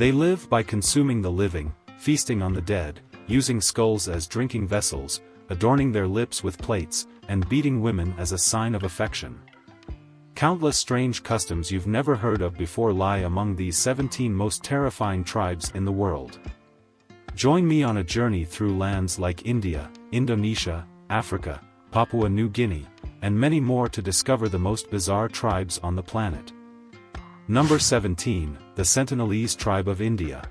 They live by consuming the living, feasting on the dead, using skulls as drinking vessels, adorning their lips with plates, and beating women as a sign of affection. Countless strange customs you've never heard of before lie among these 17 most terrifying tribes in the world. Join me on a journey through lands like India, Indonesia, Africa, Papua New Guinea, and many more to discover the most bizarre tribes on the planet. Number 17, the Sentinelese tribe of India.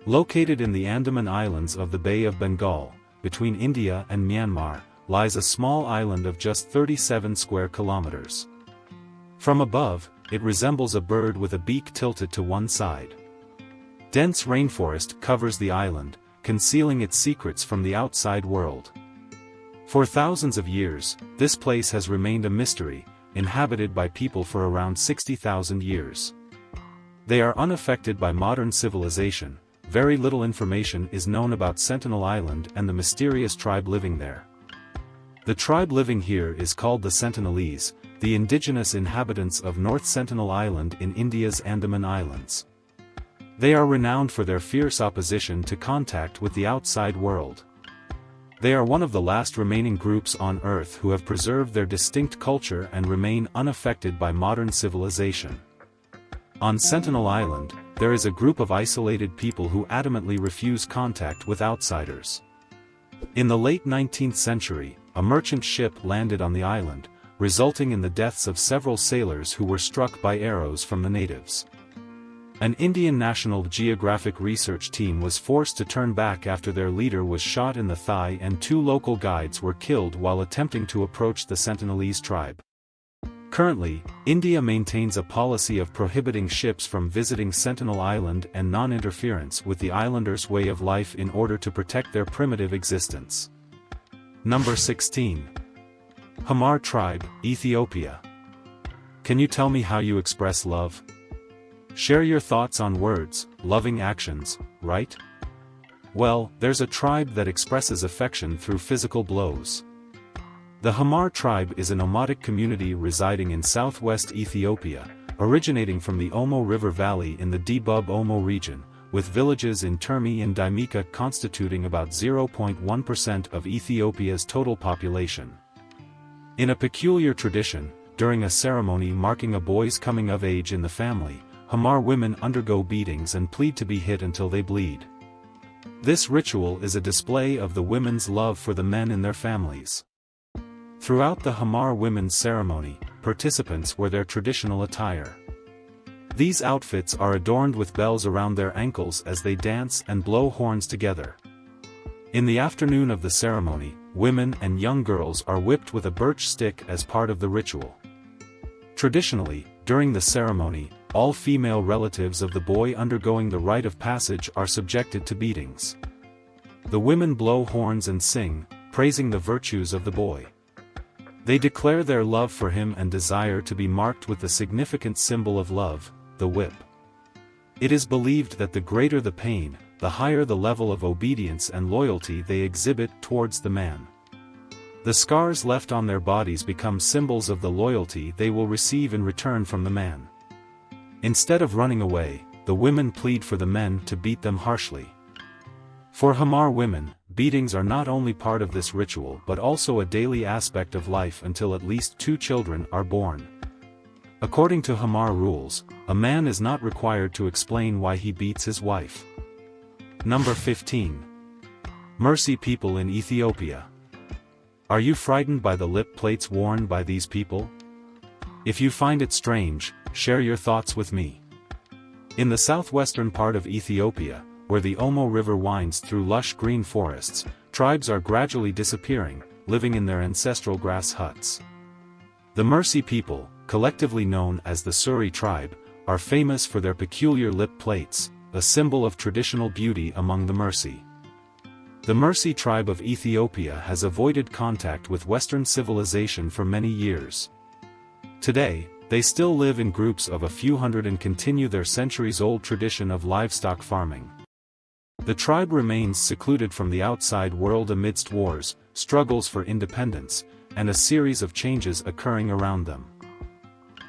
Located in the Andaman Islands of the Bay of Bengal, between India and Myanmar, lies a small island of just 37 square kilometers. From above, it resembles a bird with a beak tilted to one side. Dense rainforest covers the island, concealing its secrets from the outside world. For thousands of years, this place has remained a mystery, inhabited by people for around 60,000 years. They are unaffected by modern civilization. Very little information is known about Sentinel Island and the mysterious tribe living there. The tribe living here is called the Sentinelese, the indigenous inhabitants of North Sentinel Island in India's Andaman Islands. They are renowned for their fierce opposition to contact with the outside world. They are one of the last remaining groups on Earth who have preserved their distinct culture and remain unaffected by modern civilization. On Sentinel Island, there is a group of isolated people who adamantly refuse contact with outsiders. In the late 19th century, a merchant ship landed on the island, resulting in the deaths of several sailors who were struck by arrows from the natives. An Indian National Geographic research team was forced to turn back after their leader was shot in the thigh and 2 local guides were killed while attempting to approach the Sentinelese tribe. Currently, India maintains a policy of prohibiting ships from visiting Sentinel Island and non-interference with the islanders' way of life in order to protect their primitive existence. Number 16. Hamar Tribe, Ethiopia. Can you tell me how you express love? Share your thoughts on words, loving actions, right? Well, there's a tribe that expresses affection through physical blows. The Hamar tribe is a nomadic community residing in southwest Ethiopia, originating from the Omo River Valley in the Debub Omo region, with villages in Termi and Dimika constituting about 0.1% of Ethiopia's total population. In a peculiar tradition, during a ceremony marking a boy's coming of age in the family, Hamar women undergo beatings and plead to be hit until they bleed. This ritual is a display of the women's love for the men in their families. Throughout the Hamar women's ceremony, participants wear their traditional attire. These outfits are adorned with bells around their ankles as they dance and blow horns together. In the afternoon of the ceremony, women and young girls are whipped with a birch stick as part of the ritual. Traditionally, during the ceremony, all female relatives of the boy undergoing the rite of passage are subjected to beatings. The women blow horns and sing, praising the virtues of the boy. They declare their love for him and desire to be marked with the significant symbol of love, the whip. It is believed that the greater the pain, the higher the level of obedience and loyalty they exhibit towards the man. The scars left on their bodies become symbols of the loyalty they will receive in return from the man. Instead of running away, the women plead for the men to beat them harshly. For Hamar women, beatings are not only part of this ritual but also a daily aspect of life until at least 2 children are born. According to Hamar rules, a man is not required to explain why he beats his wife. Number 15. Mercy people in Ethiopia. Are you frightened by the lip plates worn by these people? If you find it strange, share your thoughts with me. In the southwestern part of Ethiopia, where the Omo River winds through lush green forests, tribes are gradually disappearing, living in their ancestral grass huts. The Mercy people, collectively known as the Suri tribe, are famous for their peculiar lip plates, a symbol of traditional beauty among the Mercy. The Mercy tribe of Ethiopia has avoided contact with Western civilization for many years. Today, they still live in groups of a few hundred and continue their centuries-old tradition of livestock farming. The tribe remains secluded from the outside world amidst wars, struggles for independence, and a series of changes occurring around them.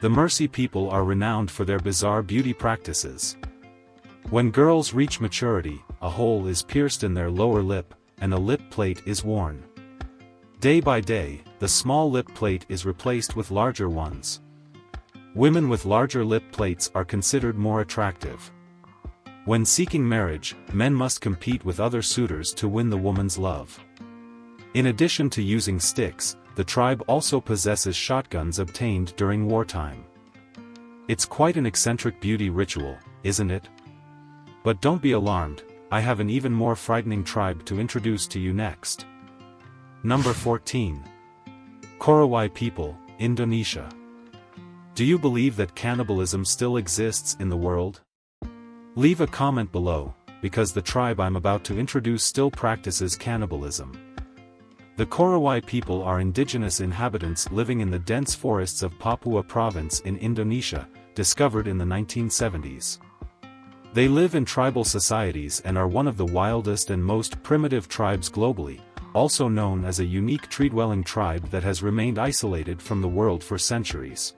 The Mercy people are renowned for their bizarre beauty practices. When girls reach maturity, a hole is pierced in their lower lip, and a lip plate is worn. Day by day, the small lip plate is replaced with larger ones. Women with larger lip plates are considered more attractive. When seeking marriage, men must compete with other suitors to win the woman's love. In addition to using sticks, the tribe also possesses shotguns obtained during wartime. It's quite an eccentric beauty ritual, isn't it? But don't be alarmed, I have an even more frightening tribe to introduce to you next. Number 14. Korowai people, Indonesia. Do you believe that cannibalism still exists in the world? Leave a comment below, because the tribe I'm about to introduce still practices cannibalism. The Korowai people are indigenous inhabitants living in the dense forests of Papua province in Indonesia, discovered in the 1970s. They live in tribal societies and are one of the wildest and most primitive tribes globally, also known as a unique tree-dwelling tribe that has remained isolated from the world for centuries.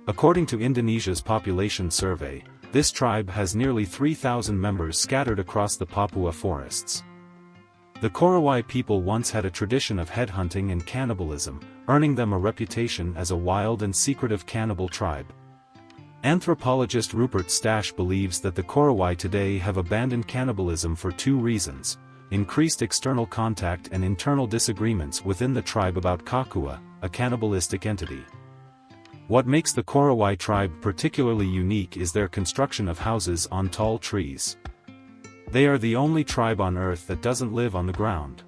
According to Indonesia's population survey, this tribe has nearly 3,000 members scattered across the Papua forests. The Korowai people once had a tradition of headhunting and cannibalism, earning them a reputation as a wild and secretive cannibal tribe. Anthropologist Rupert Stash believes that the Korowai today have abandoned cannibalism for two reasons: increased external contact and internal disagreements within the tribe about Kakua, a cannibalistic entity. What makes the Korowai tribe particularly unique is their construction of houses on tall trees. They are the only tribe on Earth that doesn't live on the ground.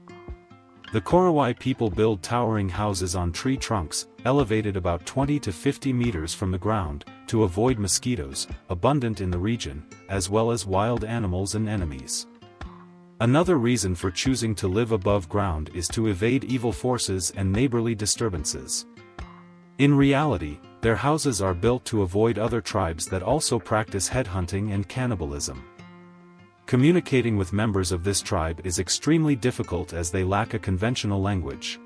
The Korowai people build towering houses on tree trunks, elevated about 20 to 50 meters from the ground, to avoid mosquitoes, abundant in the region, as well as wild animals and enemies. Another reason for choosing to live above ground is to evade evil forces and neighborly disturbances. In reality, their houses are built to avoid other tribes that also practice headhunting and cannibalism. Communicating with members of this tribe is extremely difficult as they lack a conventional language.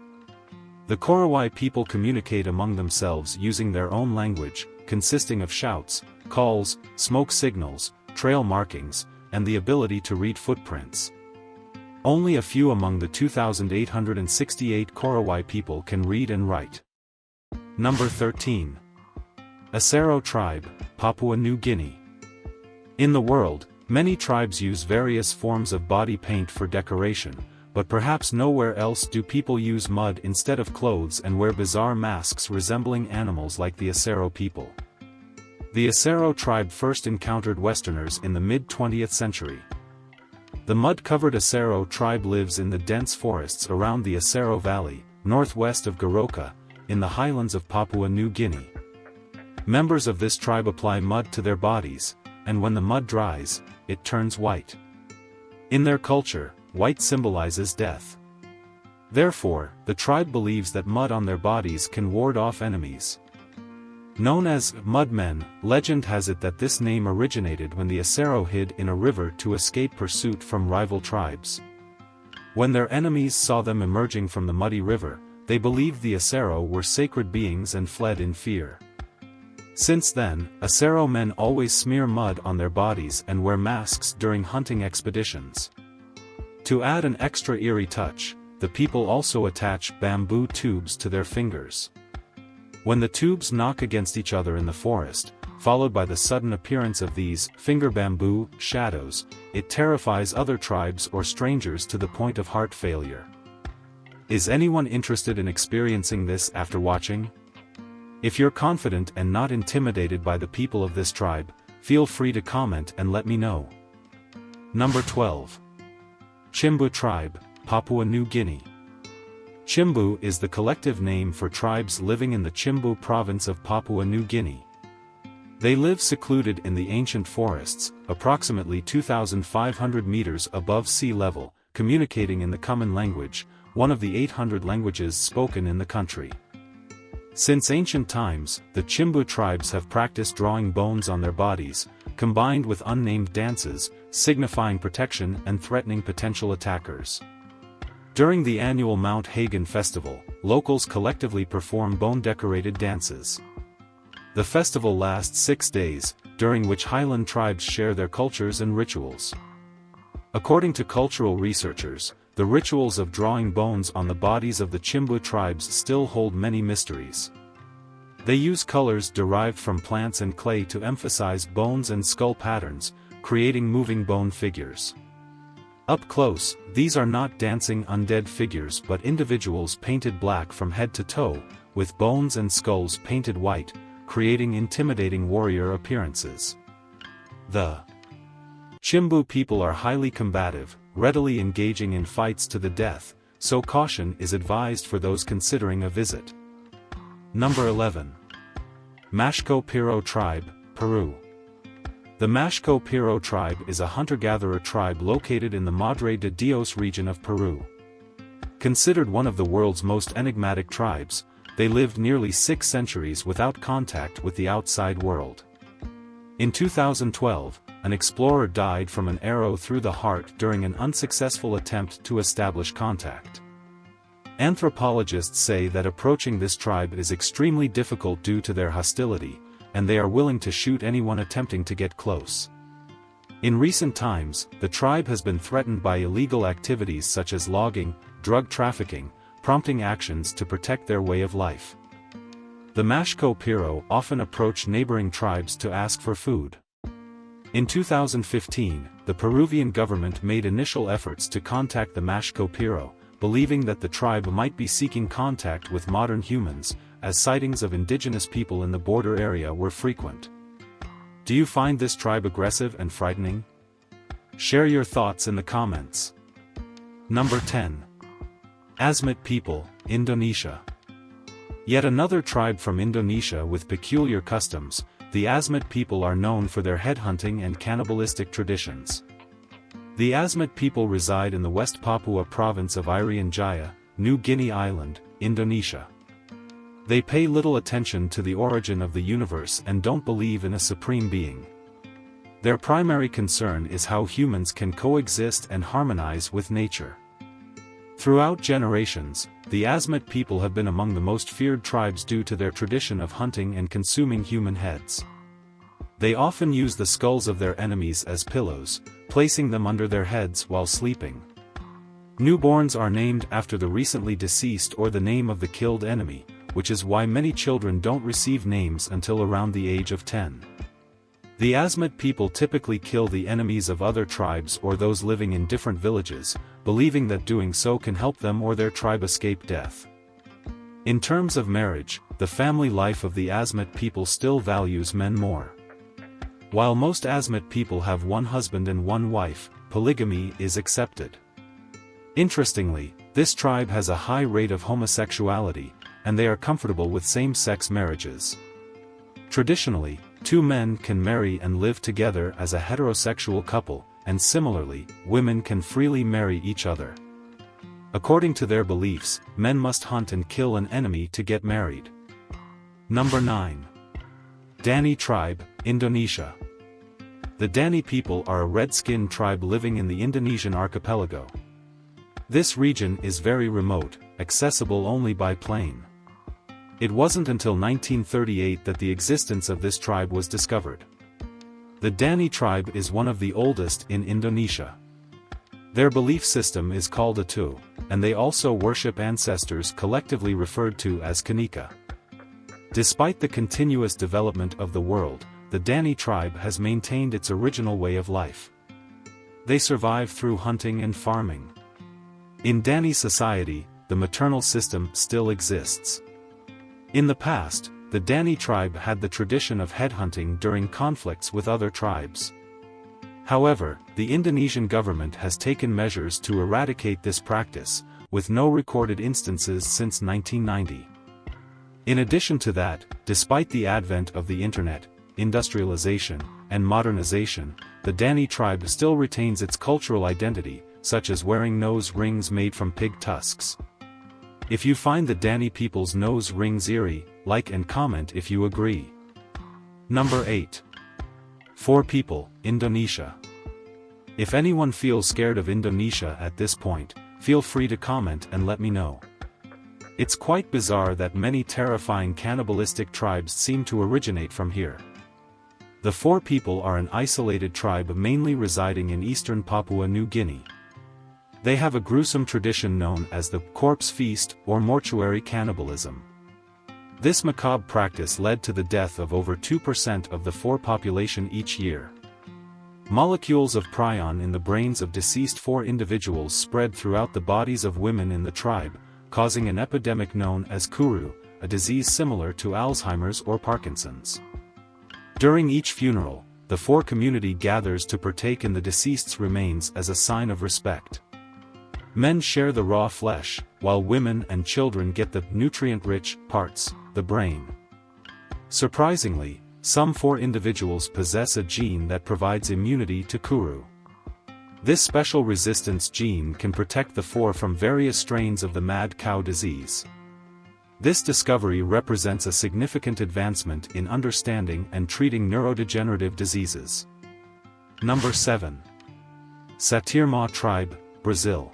The Korowai people communicate among themselves using their own language, consisting of shouts, calls, smoke signals, trail markings, and the ability to read footprints. Only a few among the 2,868 Korowai people can read and write. Number 13. Asero tribe, Papua New Guinea. In the world, many tribes use various forms of body paint for decoration, but perhaps nowhere else do people use mud instead of clothes and wear bizarre masks resembling animals like the Asero people. The Asero tribe first encountered Westerners in the mid-20th century. The mud-covered Asero tribe lives in the dense forests around the Asero Valley, northwest of Goroka, in the highlands of Papua New Guinea. Members of this tribe apply mud to their bodies, and when the mud dries, it turns white. In their culture, white symbolizes death. Therefore, the tribe believes that mud on their bodies can ward off enemies. Known as mudmen, legend has it that this name originated when the Asero hid in a river to escape pursuit from rival tribes. When their enemies saw them emerging from the muddy river, they believed the Asero were sacred beings and fled in fear. Since then, Asero men always smear mud on their bodies and wear masks during hunting expeditions. To add an extra eerie touch, the people also attach bamboo tubes to their fingers. When the tubes knock against each other in the forest, followed by the sudden appearance of these finger bamboo shadows, it terrifies other tribes or strangers to the point of heart failure. Is anyone interested in experiencing this after watching? If you're confident and not intimidated by the people of this tribe, feel free to comment and let me know. Number 12. Chimbu tribe, Papua New Guinea. Chimbu is the collective name for tribes living in the Chimbu province of Papua New Guinea. They live secluded in the ancient forests, approximately 2,500 meters above sea level, communicating in the common language, one of the 800 languages spoken in the country. Since ancient times, the Chimbu tribes have practiced drawing bones on their bodies, combined with unnamed dances, signifying protection and threatening potential attackers. During the annual Mount Hagen festival, locals collectively perform bone-decorated dances. The festival lasts 6 days, during which highland tribes share their cultures and rituals. According to cultural researchers, the rituals of drawing bones on the bodies of the Chimbu tribes still hold many mysteries. They use colors derived from plants and clay to emphasize bones and skull patterns, creating moving bone figures. Up close, these are not dancing undead figures but individuals painted black from head to toe, with bones and skulls painted white, creating intimidating warrior appearances. The Chimbu people are highly combative, readily engaging in fights to the death, so caution is advised for those considering a visit. Number 11. Mashco Piro Tribe, Peru. The Mashco Piro tribe is a hunter-gatherer tribe located in the Madre de Dios region of Peru. Considered one of the world's most enigmatic tribes, they lived nearly 6 centuries without contact with the outside world. In 2012, an explorer died from an arrow through the heart during an unsuccessful attempt to establish contact. Anthropologists say that approaching this tribe is extremely difficult due to their hostility, and they are willing to shoot anyone attempting to get close. In recent times, the tribe has been threatened by illegal activities such as logging, drug trafficking, prompting actions to protect their way of life. The Mashco Piro often approach neighboring tribes to ask for food. In 2015, the Peruvian government made initial efforts to contact the Mashco Piro, believing that the tribe might be seeking contact with modern humans, as sightings of indigenous people in the border area were frequent. Do you find this tribe aggressive and frightening? Share your thoughts in the comments. Number 10. Asmat people, Indonesia. Yet another tribe from Indonesia with peculiar customs. The Asmat people are known for their headhunting and cannibalistic traditions. The Asmat people reside in the West Papua province of Irian Jaya, New Guinea Island, Indonesia. They pay little attention to the origin of the universe and don't believe in a supreme being. Their primary concern is how humans can coexist and harmonize with nature. Throughout generations, the Asmat people have been among the most feared tribes due to their tradition of hunting and consuming human heads. They often use the skulls of their enemies as pillows, placing them under their heads while sleeping. Newborns are named after the recently deceased or the name of the killed enemy, which is why many children don't receive names until around the age of 10. The Asmat people typically kill the enemies of other tribes or those living in different villages, believing that doing so can help them or their tribe escape death. In terms of marriage, the family life of the Asmat people still values men more. While most Asmat people have one husband and one wife, polygamy is accepted. Interestingly, this tribe has a high rate of homosexuality, and they are comfortable with same-sex marriages. Traditionally, 2 men can marry and live together as a heterosexual couple, and similarly, women can freely marry each other. According to their beliefs, men must hunt and kill an enemy to get married. Number 9. Dani Tribe, Indonesia. The Dani people are a red-skinned tribe living in the Indonesian archipelago. This region is very remote, accessible only by plane. It wasn't until 1938 that the existence of this tribe was discovered. The Dani tribe is one of the oldest in Indonesia. Their belief system is called Atu, and they also worship ancestors collectively referred to as Kanika. Despite the continuous development of the world, the Dani tribe has maintained its original way of life. They survive through hunting and farming. In Dani society, the maternal system still exists. In the past, the Dani tribe had the tradition of headhunting during conflicts with other tribes. However, the Indonesian government has taken measures to eradicate this practice, with no recorded instances since 1990. In addition to that, despite the advent of the internet, industrialization, and modernization, the Dani tribe still retains its cultural identity, such as wearing nose rings made from pig tusks. If you find the Dani people's nose rings eerie, like and comment if you agree. Number 8. 4 people, Indonesia. If anyone feels scared of Indonesia at this point, feel free to comment and let me know. It's quite bizarre that many terrifying cannibalistic tribes seem to originate from here. The Four people are an isolated tribe mainly residing in eastern Papua New Guinea. They have a gruesome tradition known as the corpse feast or mortuary cannibalism. This macabre practice led to the death of over 2% of the Four population each year. Molecules of prion in the brains of deceased Four individuals spread throughout the bodies of women in the tribe, causing an epidemic known as kuru, a disease similar to Alzheimer's or Parkinson's. During each funeral, the Four community gathers to partake in the deceased's remains as a sign of respect. Men share the raw flesh, while women and children get the nutrient-rich parts, the brain. Surprisingly, some Four individuals possess a gene that provides immunity to kuru. This special resistance gene can protect the Four from various strains of the mad cow disease. This discovery represents a significant advancement in understanding and treating neurodegenerative diseases. Number 7. Satirma Tribe, Brazil.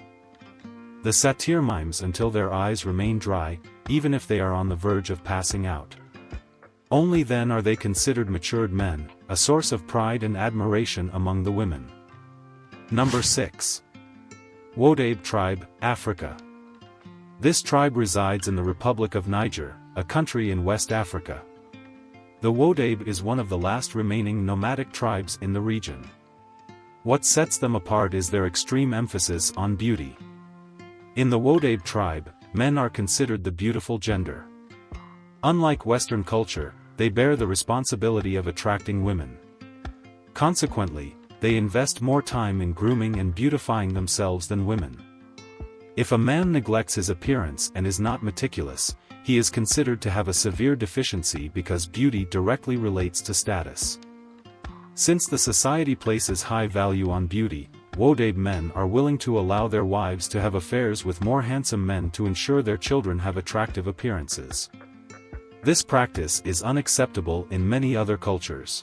The satyr mimes until their eyes remain dry, even if they are on the verge of passing out. Only then are they considered matured men, a source of pride and admiration among the women. Number 6. Wodabe Tribe, Africa. This tribe resides in the Republic of Niger, a country in West Africa. The Wodabe is one of the last remaining nomadic tribes in the region. What sets them apart is their extreme emphasis on beauty. In the Wodabe tribe, men are considered the beautiful gender. Unlike Western culture, they bear the responsibility of attracting women. Consequently, they invest more time in grooming and beautifying themselves than women. If a man neglects his appearance and is not meticulous, he is considered to have a severe deficiency because beauty directly relates to status. Since the society places high value on beauty, Wodabe men are willing to allow their wives to have affairs with more handsome men to ensure their children have attractive appearances. This practice is unacceptable in many other cultures.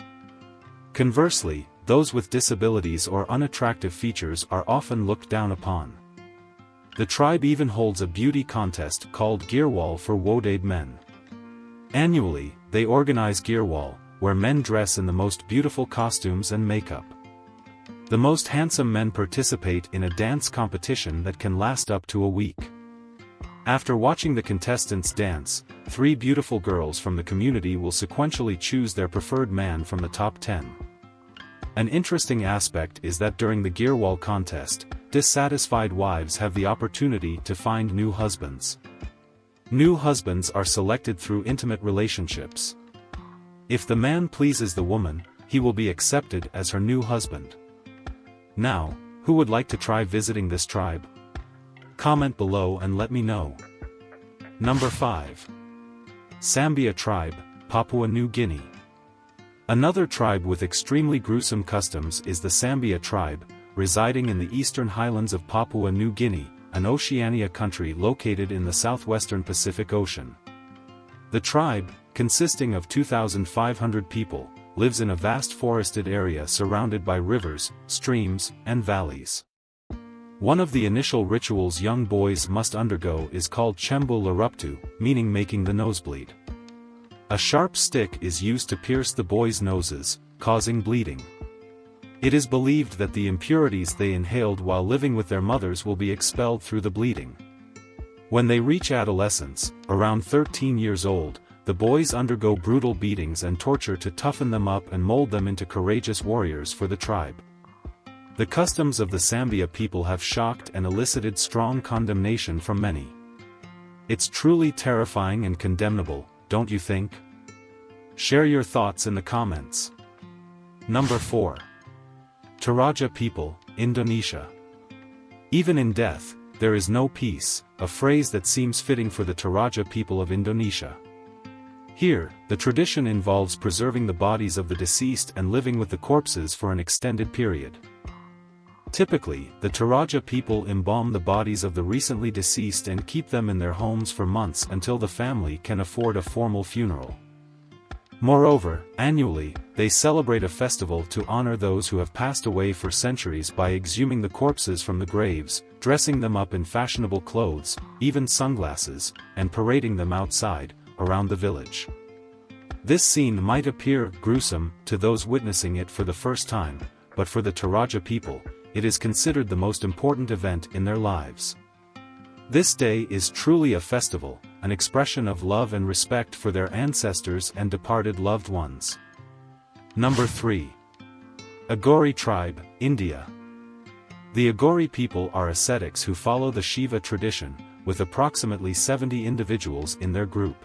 Conversely, those with disabilities or unattractive features are often looked down upon. The tribe even holds a beauty contest called Girwal for Wodabe men. Annually, they organize Girwal, where men dress in the most beautiful costumes and makeup. The most handsome men participate in a dance competition that can last up to a week. After watching the contestants dance, 3 beautiful girls from the community will sequentially choose their preferred man from the top 10. An interesting aspect is that during the Girwal contest, dissatisfied wives have the opportunity to find new husbands. New husbands are selected through intimate relationships. If the man pleases the woman, he will be accepted as her new husband. Now, who would like to try visiting this tribe? Comment below and let me know. Number 5. Sambia Tribe, Papua New Guinea. Another tribe with extremely gruesome customs is the Sambia tribe, residing in the eastern highlands of Papua New Guinea, an Oceania country located in the southwestern Pacific Ocean. The tribe, consisting of 2,500 people, lives in a vast forested area surrounded by rivers, streams, and valleys. One of the initial rituals young boys must undergo is called Chembu Laruptu, meaning making the nosebleed. A sharp stick is used to pierce the boys' noses, causing bleeding. It is believed that the impurities they inhaled while living with their mothers will be expelled through the bleeding. When they reach adolescence, around 13 years old, the boys undergo brutal beatings and torture to toughen them up and mold them into courageous warriors for the tribe. The customs of the Sambia people have shocked and elicited strong condemnation from many. It's truly terrifying and condemnable, don't you think? Share your thoughts in the comments. Number 4. Toraja people, Indonesia. Even in death, there is no peace, a phrase that seems fitting for the Toraja people of Indonesia. Here, the tradition involves preserving the bodies of the deceased and living with the corpses for an extended period. Typically, the Toraja people embalm the bodies of the recently deceased and keep them in their homes for months until the family can afford a formal funeral. Moreover, annually, they celebrate a festival to honor those who have passed away for centuries by exhuming the corpses from the graves, dressing them up in fashionable clothes, even sunglasses, and parading them outside, around the village. This scene might appear gruesome to those witnessing it for the first time, but for the Toraja people, it is considered the most important event in their lives. This day is truly a festival, an expression of love and respect for their ancestors and departed loved ones. Number 3. Agori Tribe, India. The Agori people are ascetics who follow the Shiva tradition, with approximately 70 individuals in their group.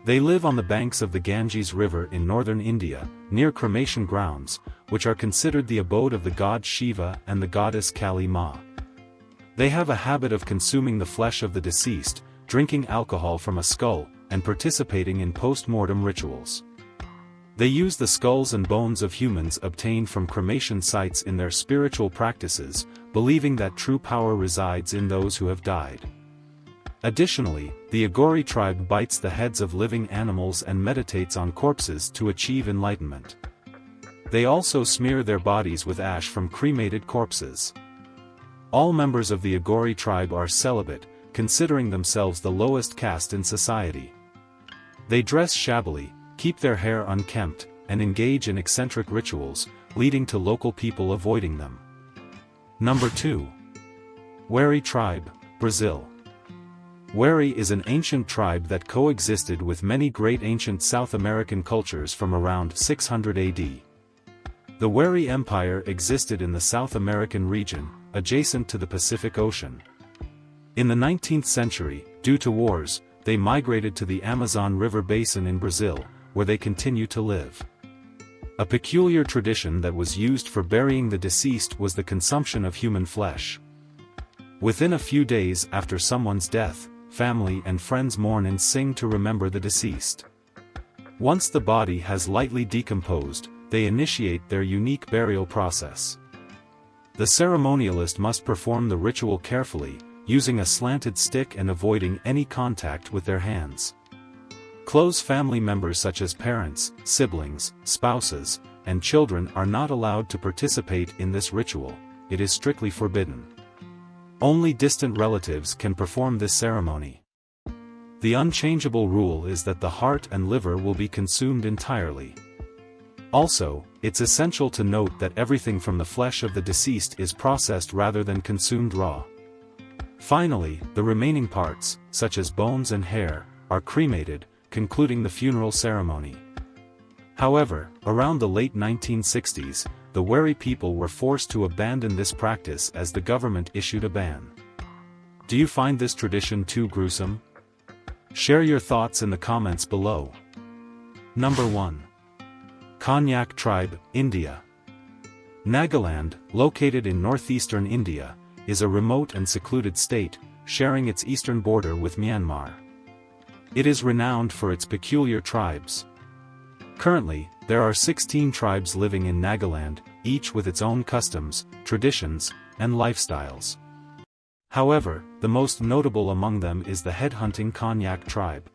They live on the banks of the Ganges River in northern India, near cremation grounds, which are considered the abode of the god Shiva and the goddess Kali Ma. They have a habit of consuming the flesh of the deceased, drinking alcohol from a skull, and participating in post-mortem rituals. They use the skulls and bones of humans obtained from cremation sites in their spiritual practices, believing that true power resides in those who have died. Additionally, the Agori tribe bites the heads of living animals and meditates on corpses to achieve enlightenment. They also smear their bodies with ash from cremated corpses. All members of the Agori tribe are celibate, considering themselves the lowest caste in society. They dress shabbily, keep their hair unkempt, and engage in eccentric rituals, leading to local people avoiding them. Number 2. Wari Tribe, Brazil. Wari is an ancient tribe that coexisted with many great ancient South American cultures from around 600 AD. The Wari Empire existed in the South American region, adjacent to the Pacific Ocean. In the 19th century, due to wars, they migrated to the Amazon River basin in Brazil, where they continue to live. A peculiar tradition that was used for burying the deceased was the consumption of human flesh. Within a few days after someone's death, family and friends mourn and sing to remember the deceased. Once the body has lightly decomposed, they initiate their unique burial process. The ceremonialist must perform the ritual carefully, using a slanted stick and avoiding any contact with their hands. Close family members such as parents, siblings, spouses, and children are not allowed to participate in this ritual. It is strictly forbidden. Only distant relatives can perform this ceremony. The unchangeable rule is that the heart and liver will be consumed entirely. Also, it's essential to note that everything from the flesh of the deceased is processed rather than consumed raw. Finally, the remaining parts, such as bones and hair, are cremated, concluding the funeral ceremony. However, around the late 1960s, the Wari people were forced to abandon this practice as the government issued a ban. Do you find this tradition too gruesome? Share your thoughts in the comments below. Number 1. Konyak Tribe, India. Nagaland, located in northeastern India, is a remote and secluded state, sharing its eastern border with Myanmar. It is renowned for its peculiar tribes. Currently, there are 16 tribes living in Nagaland, each with its own customs, traditions, and lifestyles. However, the most notable among them is the headhunting Konyak tribe.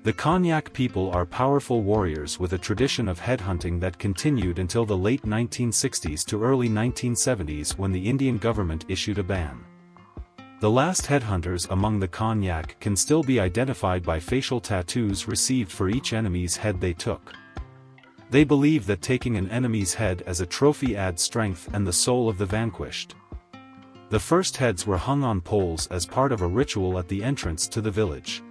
The Konyak people are powerful warriors with a tradition of headhunting that continued until the late 1960s to early 1970s when the Indian government issued a ban. The last headhunters among the Konyak can still be identified by facial tattoos received for each enemy's head they took. They believe that taking an enemy's head as a trophy adds strength and the soul of the vanquished. The first heads were hung on poles as part of a ritual at the entrance to the village.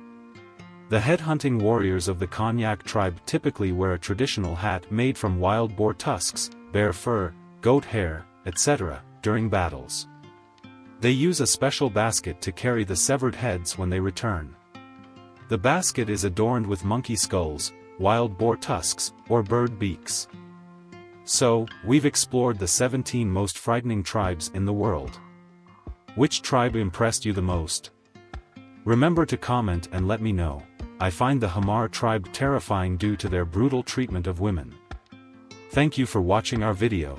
The headhunting warriors of the Konyak tribe typically wear a traditional hat made from wild boar tusks, bear fur, goat hair, etc., during battles. They use a special basket to carry the severed heads when they return. The basket is adorned with monkey skulls, wild boar tusks, or bird beaks. So, we've explored the 17 most frightening tribes in the world. Which tribe impressed you the most? Remember to comment and let me know. I find the Hamar tribe terrifying due to their brutal treatment of women. Thank you for watching our video.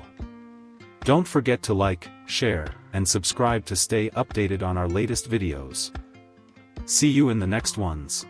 Don't forget to like, share, and subscribe to stay updated on our latest videos. See you in the next ones.